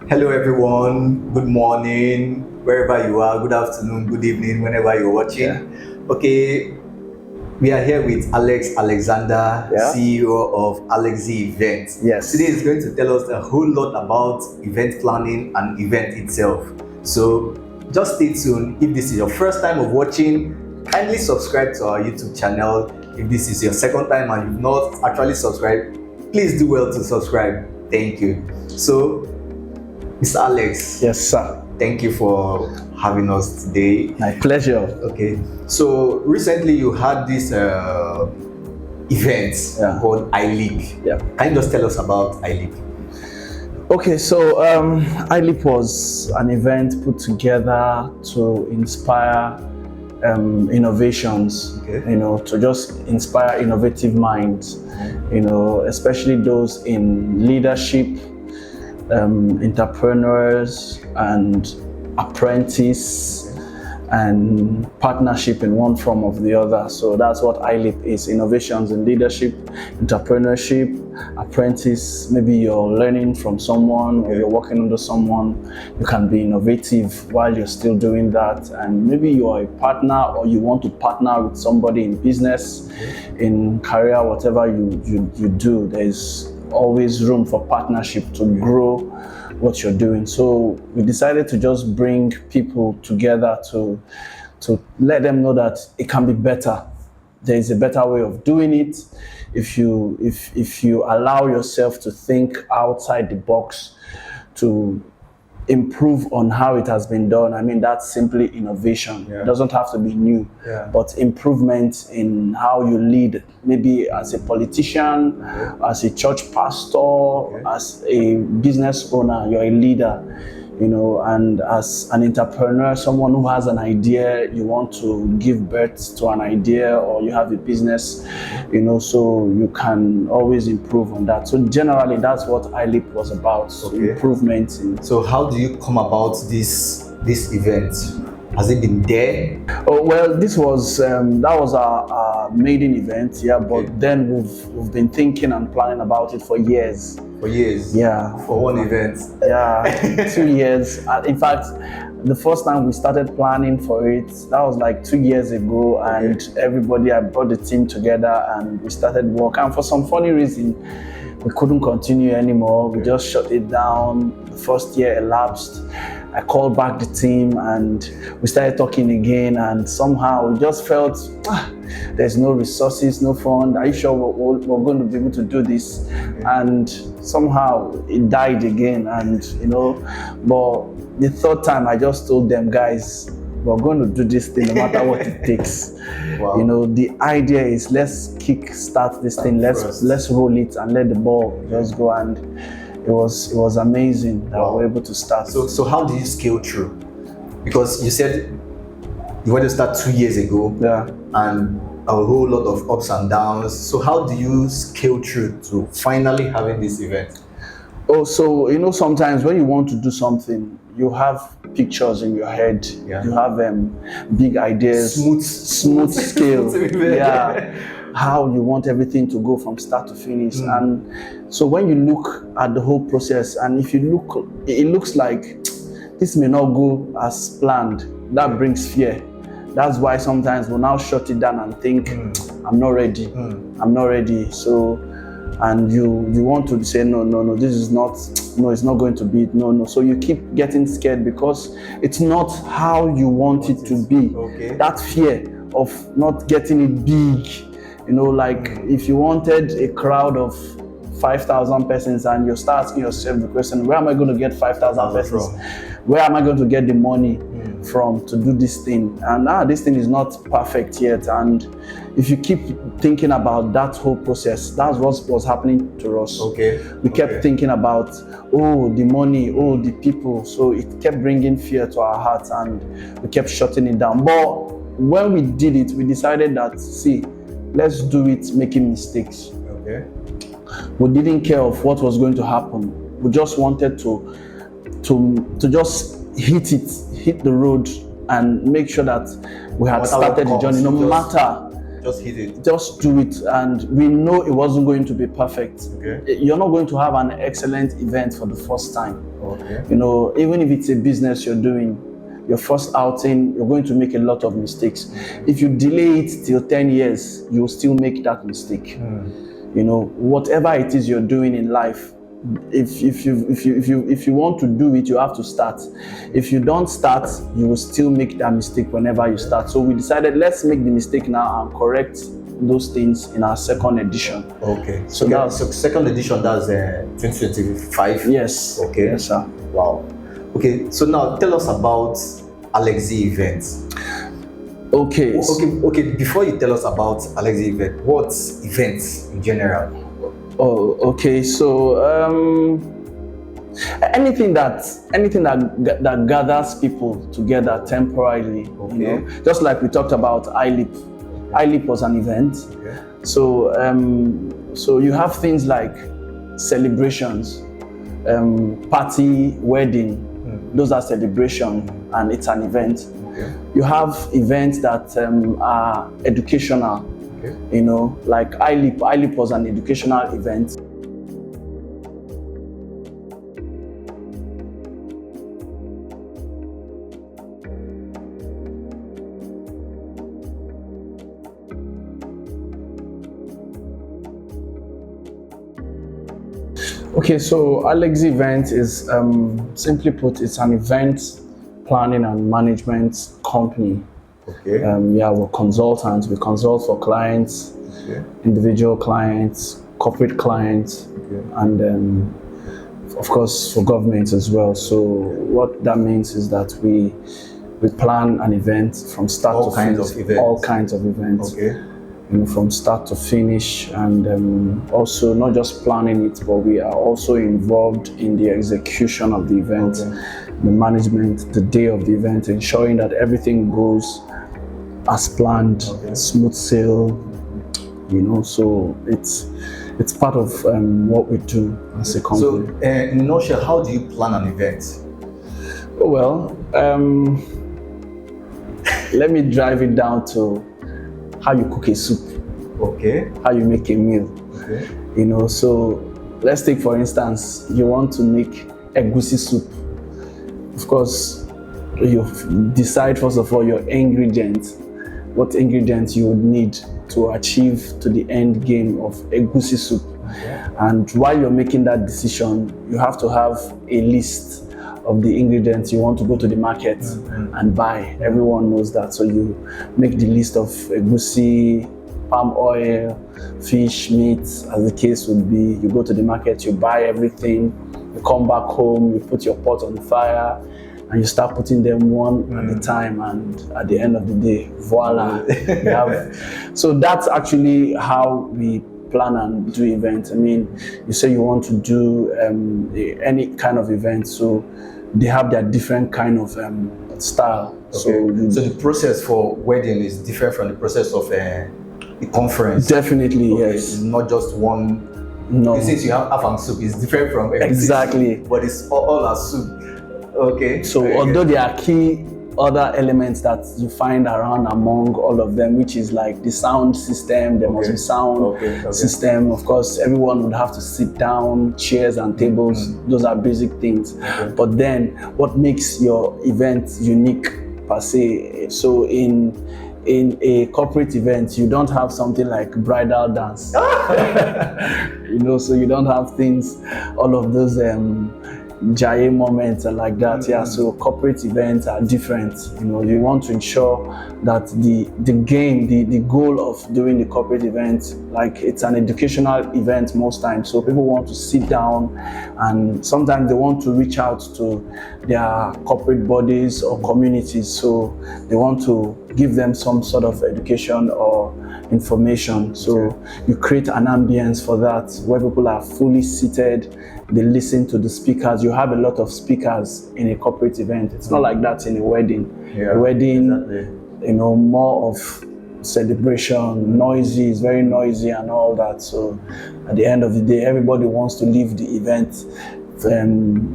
Hello, everyone. Good morning, wherever you are. Good afternoon, good evening, whenever you're watching. Yeah. Okay, we are here with Alexander, Yeah. CEO of AlexiEvent. Yes. Today is going to tell us a whole lot about event planning and event itself. So just stay tuned. If this is your first time of watching, kindly subscribe to our YouTube channel. If this is your second time and you've not actually subscribed, please do well to subscribe. Thank you. So, Mr. Alex. Yes, sir. Thank you for having us today. My pleasure. Okay. So recently you had this event called iLeap. Yeah. Can you just tell us about iLeap? Okay, so iLeap was an event put together to inspire innovations, to just inspire innovative minds, especially those in leadership, entrepreneurs and apprentice and partnership in one form or the other. So that's what iLeap is: innovations in leadership, entrepreneurship, apprentice. Maybe you're learning from someone or you're working under someone. You can be innovative while you're still doing that. And maybe you're a partner or you want to partner with somebody in business, in career, whatever you do. There's always room for partnership to grow what you're doing. So we decided to just bring people together to let them know that it can be better. There is a better way of doing it if you allow yourself to think outside the box, to improve on how it has been done. I mean, that's simply innovation. It doesn't have to be new, but improvement in how you lead, maybe as a politician, as a church pastor, as a business owner, you're a leader, and as an entrepreneur, someone who has an idea, you want to give birth to an idea, or you have a business, so you can always improve on that. So generally, that's what iLeap was about, improvement. So how do you come about this event? Has it been there? Oh well, this was that was our maiden event, but then we've been thinking and planning about it for years. For years? Yeah. For one event? Yeah, 2 years. In fact, the first time we started planning for it, that was like 2 years ago, and I brought the team together and we started work. And for some funny reason, we couldn't continue anymore. We just shut it down. The first year elapsed. I called back the team and we started talking again, and somehow we just felt there's no resources, no fund. Are you sure we're going to be able to do this? And somehow it died again, and but the third time I just told them, guys, we're going to do this thing no matter what it takes. Wow. The idea is let's kick-start this thing, let's roll it and let the ball just go. And it was amazing that we were able to start. So how do you scale through? Because you said you wanted to start 2 years ago, and a whole lot of ups and downs. So how do you scale through to finally having this event? Oh, so sometimes when you want to do something, you have pictures in your head. You have big ideas, smooth scale. How you want everything to go from start to finish. And so when you look at the whole process, and if you look, it looks like this may not go as planned, that brings fear. That's why sometimes we'll now shut it down and think, I'm not ready. I'm not ready. So, and you want to say, no, this is not, it's not going to be it. No. So you keep getting scared because it's not how you want it to be. That fear of not getting it big. Like if you wanted a crowd of 5,000 persons and you start asking yourself the question, where am I going to get 5,000 persons? Where am I going to get the money from to do this thing? And this thing is not perfect yet. And if you keep thinking about that whole process, that's what was happening to us. We kept thinking about, the money, the people. So it kept bringing fear to our hearts and we kept shutting it down. But when we did it, we decided that, let's do it making mistakes. We didn't care of what was going to happen. We just wanted to just hit the road and make sure that we had started the journey, no matter just hit it. Just do it, and we know it wasn't going to be perfect. Okay. You're not going to have an excellent event for the first time. Okay. You know, even if it's a business you're doing, your first outing, you're going to make a lot of mistakes. If you delay it till 10 years, you'll still make that mistake. You know, whatever it is you're doing in life, if you want to do it, you have to start. If you don't start, you will still make that mistake whenever you start. So we decided, let's make the mistake now and correct those things in our second edition. Okay. So second edition, that's 2025. Yes. Okay. Yes, sir. Wow. Okay. So now tell us about AlexiEvent. Okay. Before you tell us about AlexiEvent, what's events in general? Oh, okay. So anything that gathers people together temporarily. Okay. You know, just like we talked about iLeap. iLeap was an event. Okay. So so you have things like celebrations, party, wedding. Those are celebration, and it's an event. Okay. You have events that are educational. Okay. You know, like iLeap. iLeap was an educational event. Okay, so AlexiEvent is, simply put, it's an event planning and management company. Okay. Yeah, we're consultants. We consult for clients, Okay. individual clients, corporate clients, Okay. and of course for government as well. So what that means is that we plan an event from start All to kinds finish. of events. All kinds of events. Okay. You know, from start to finish, and also not just planning it, but we are also involved in the execution of the event, Okay. the management, the day of the event, ensuring that everything goes as planned, Okay. smooth sail. You know, so it's part of what we do as a company. So, in a nutshell, how do you plan an event? Well, let me drive it down to how you cook a soup, Okay. how you make a meal. Okay. You know, so let's take for instance, you want to make Egusi soup. Of course, you decide first of all your ingredients, what ingredients you would need to achieve to the end game of Egusi soup. Okay. And while you're making that decision, you have to have a list of the ingredients you want to go to the market and buy. Everyone knows that. So you make the list of egusi, palm oil, fish, meat, as the case would be. You go to the market, you buy everything, you come back home, you put your pot on the fire, and you start putting them one at a time, and at the end of the day, voila. You have. So that's actually how we plan and do events. I mean, you say you want to do any kind of event, so they have their different kind of style. Okay. So the process for wedding is different from the process of a conference. Definitely, Okay. yes. It's not just one. No. Since you have afang soup, it's different from everything. Exactly. But it's all a soup. Okay. So Very although good. there are key other elements that you find around among all of them, which is like the sound system, there must be sound system. Of course, everyone would have to sit down, chairs and tables. Those are basic things. But then what makes your event unique per se? So in a corporate event, you don't have something like bridal dance. You know, so you don't have things, all of those jaye moments and like that. Yeah, so corporate events are different. You know, you want to ensure that the goal of doing the corporate event, like it's an educational event most times. So people want to sit down, and sometimes they want to reach out to their corporate bodies or communities. So they want to give them some sort of education or information. So you create an ambience for that where people are fully seated. They listen to the speakers. You have a lot of speakers in a corporate event. It's not like that in a wedding. A wedding, you know, more of celebration, noisy, it's very noisy and all that. So at the end of the day, everybody wants to leave the event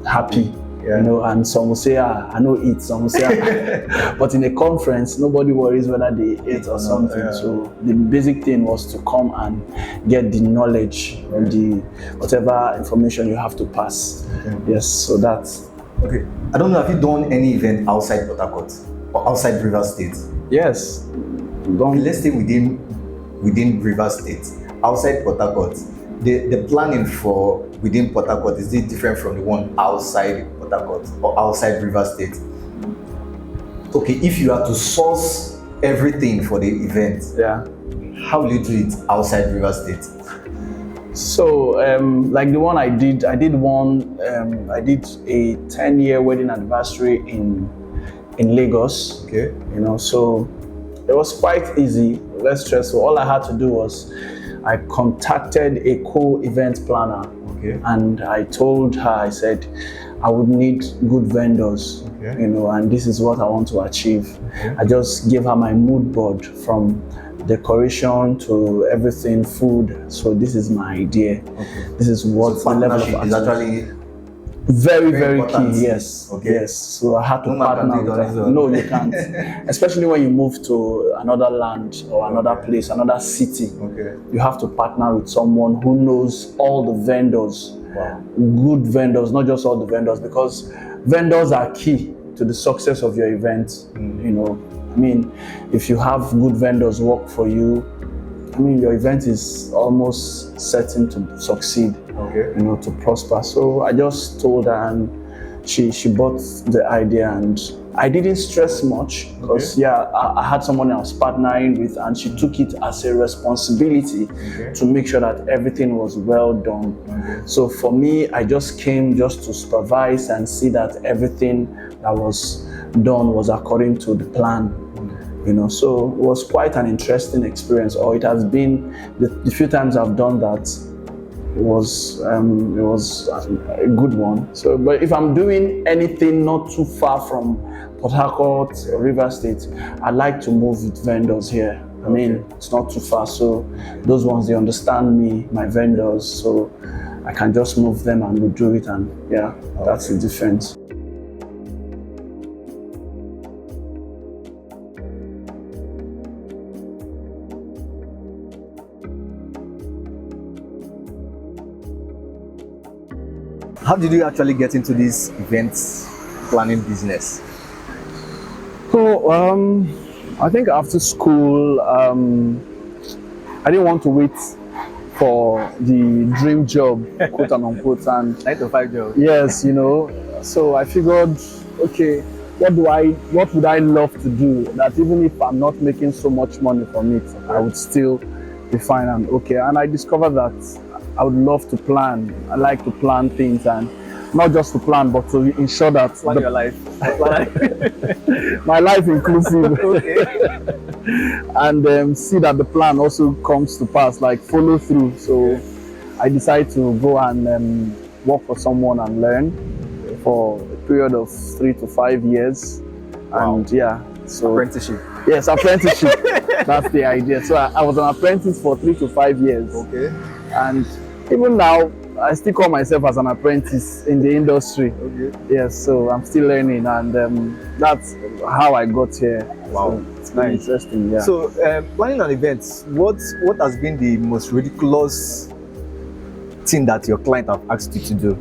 happy. You know, and some will say, I know eat, some will say, but in a conference, nobody worries whether they ate or something. So the basic thing was to come and get the knowledge or the whatever information you have to pass. Yes, so that's okay. I don't know, have you done any event outside Port Harcourt or outside Rivers State? Yes. Okay, let's stay within Rivers State. Outside Port Harcourt, the planning for within Port Harcourt, is it different from the one outside Port Harcourt or outside Rivers State? Okay, if you are to source everything for the event, how will you do it outside Rivers State? So, like the one I did a 10-year wedding anniversary in Lagos. Okay. You know, so it was quite easy, less stressful. All I had to do was I contacted a co-event planner. Okay. And I told her, I said, I would need good vendors, you know, and this is what I want to achieve. I just gave her my mood board from decoration to everything, food. So this is my idea. This is what so the level of is actually very important. key. Yes. Okay. Yes. So I had to partner with her. Well. No, you can't. Especially when you move to another land or another place, another city. You have to partner with someone who knows all the vendors. Wow. Good vendors, not just all the vendors, because vendors are key to the success of your event. You know, I mean, if you have good vendors work for you, I mean, your event is almost certain to succeed, you know, to prosper. So I just told her, and she bought the idea, and I didn't stress much because I had someone else partnering with, and she took it as a responsibility to make sure that everything was well done. So for me, I just came just to supervise and see that everything that was done was according to the plan. You know, so it was quite an interesting experience, or it has been the few times I've done that. It was a good one. So, but if I'm doing anything not too far from Port Harcourt or Rivers State, I like to move with vendors here. I mean, it's not too far, so those ones, they understand me, my vendors, so I can just move them and we do it, and that's the difference. How did you actually get into this events planning business? So, I think after school, I didn't want to wait for the dream job, quote and unquote, and 9-to-5 job. Yes, you know. So I figured, okay, what would I love to do that even if I'm not making so much money from it, I would still be fine and okay. And I discovered that I would love to plan. I like to plan things, and not just to plan, but to ensure that plan your life. My life inclusive. And see that the plan also comes to pass, like follow through. So I decided to go and work for someone and learn for a period of 3 to 5 years. And so apprenticeship. Yes, apprenticeship. That's the idea. So I was an apprentice for 3 to 5 years. Okay. And even now, I still call myself as an apprentice in the industry. Okay. Yes, so I'm still learning, and that's how I got here. Wow, so it's very interesting. Yeah. So planning an event, what has been the most ridiculous thing that your client have asked you to do?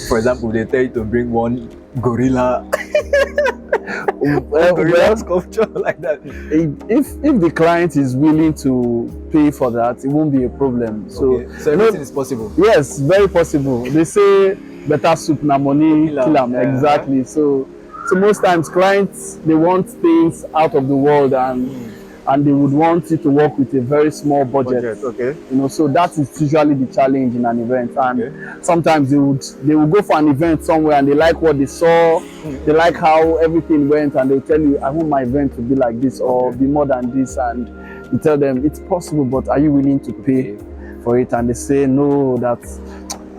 For example, they tell you to bring one gorilla. Gorilla sculpture like that. If the client is willing to pay for that, it won't be a problem. So everything is possible. Yes, very possible. They say better soup na money kill am. Exactly. So most times clients, they want things out of the world, and they would want you to work with a very small budget. Okay. You know, so that is usually the challenge in an event. And sometimes they will go for an event somewhere and they like what they saw, they like how everything went, and they'll tell you, I want my event to be like this or be more than this. And you tell them it's possible, but are you willing to pay for it? And they say no,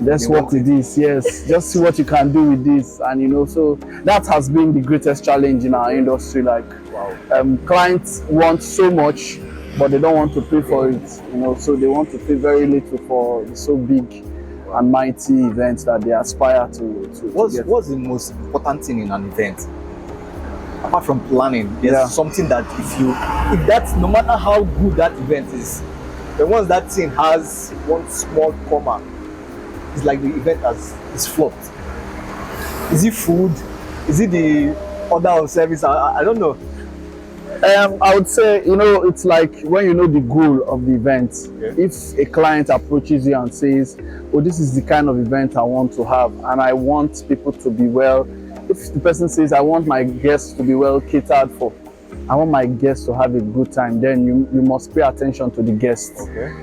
let's work with this. Yes, just see what you can do with this. And you know, so that has been the greatest challenge in our industry. Like, clients want so much, but they don't want to pay for it. You know, so they want to pay very little for so big and mighty events that they aspire to What's the most important thing in an event? Apart from planning, there's something that if that's, no matter how good that event is, but once that thing has one small comma, it's like the event is flopped. Is it food? Is it the order of service? I don't know. I would say, it's like when you know the goal of the event. Okay. If a client approaches you and says, oh, this is the kind of event I want to have, and I want people to be well. If the person says, I want my guests to be well catered for, I want my guests to have a good time, then you must pay attention to the guests. Okay.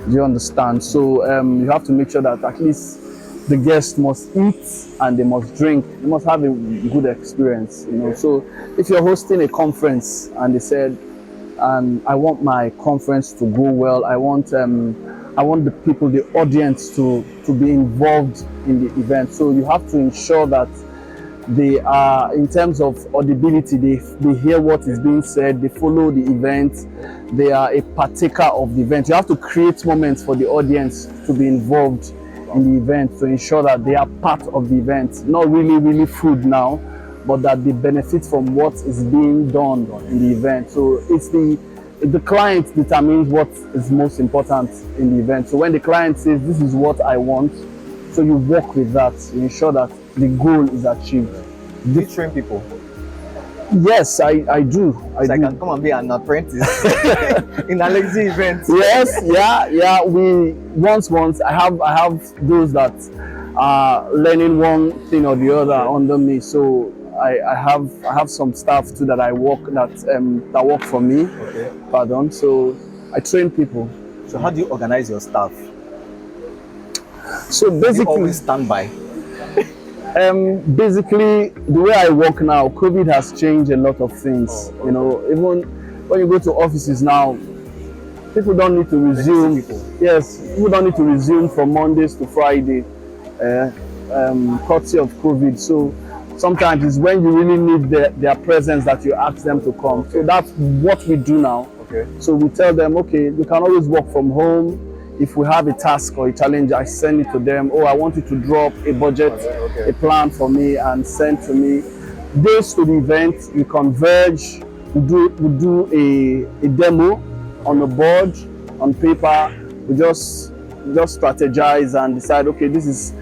Do you understand? So you have to make sure that at least the guests must eat and they must drink. They must have a good experience, So if you're hosting a conference and they said, I want my conference to go well, I want the people, the audience to be involved in the event. So you have to ensure that they are, in terms of audibility, they hear what is being said, they follow the event, they are a partaker of the event. You have to create moments for the audience to be involved in the event, to ensure that they are part of the event. Not really food now, but that they benefit from what is being done in the event. So it's the client determines what is most important in the event. So when the client says, this is what I want, so you work with that, you ensure that the goal is achieved. Do you train people? Yes, I do. I can come and be an apprentice in AlexiEvent. Yes, yeah. We once I have those that are learning one thing or the other under me. So I have some staff too that that work for me. Okay. Pardon. So I train people. So how do you organize your staff? So basically, you always stand by. Basically, the way I work now, COVID has changed a lot of things. Okay. Even when you go to offices now, people don't need to resume. Yes, people don't need to resume from Mondays to Friday, courtesy of COVID. So sometimes it's when you really need their presence that you ask them to come. Okay. So that's what we do now. Okay. So we tell them, okay, you can always work from home. If we have a task or a challenge, I send it to them. Oh, I want you to drop a budget, a plan for me and send to me. Days to the event, we converge, we do a demo on the board, on paper. We just strategize and decide, okay, this is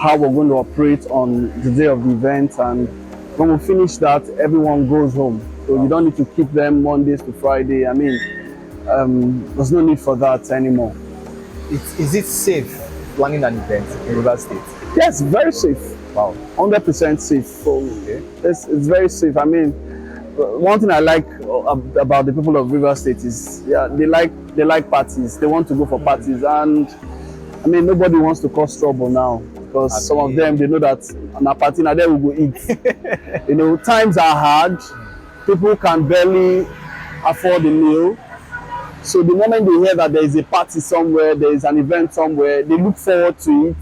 how we're going to operate on the day of the event. And when we finish that, everyone goes home. So you don't need to keep them Mondays to Friday. I mean, there's no need for that anymore. Is it safe planning an event in Rivers State? Yes, very safe. Wow, 100% safe. So okay. It's very safe. I mean, one thing I like about the people of Rivers State is, they like parties. They want to go for parties, and I mean, nobody wants to cause trouble now because some of them, they know that on a party now they will go eat. Times are hard. People can barely afford a meal. So the moment they hear that there is a party somewhere, there is an event somewhere, they look forward to it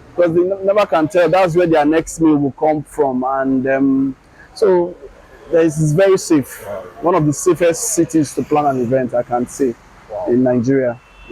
because they never can tell. That's where their next meal will come from. And so it's very safe. Wow. One of the safest cities to plan an event, I can say, in Nigeria.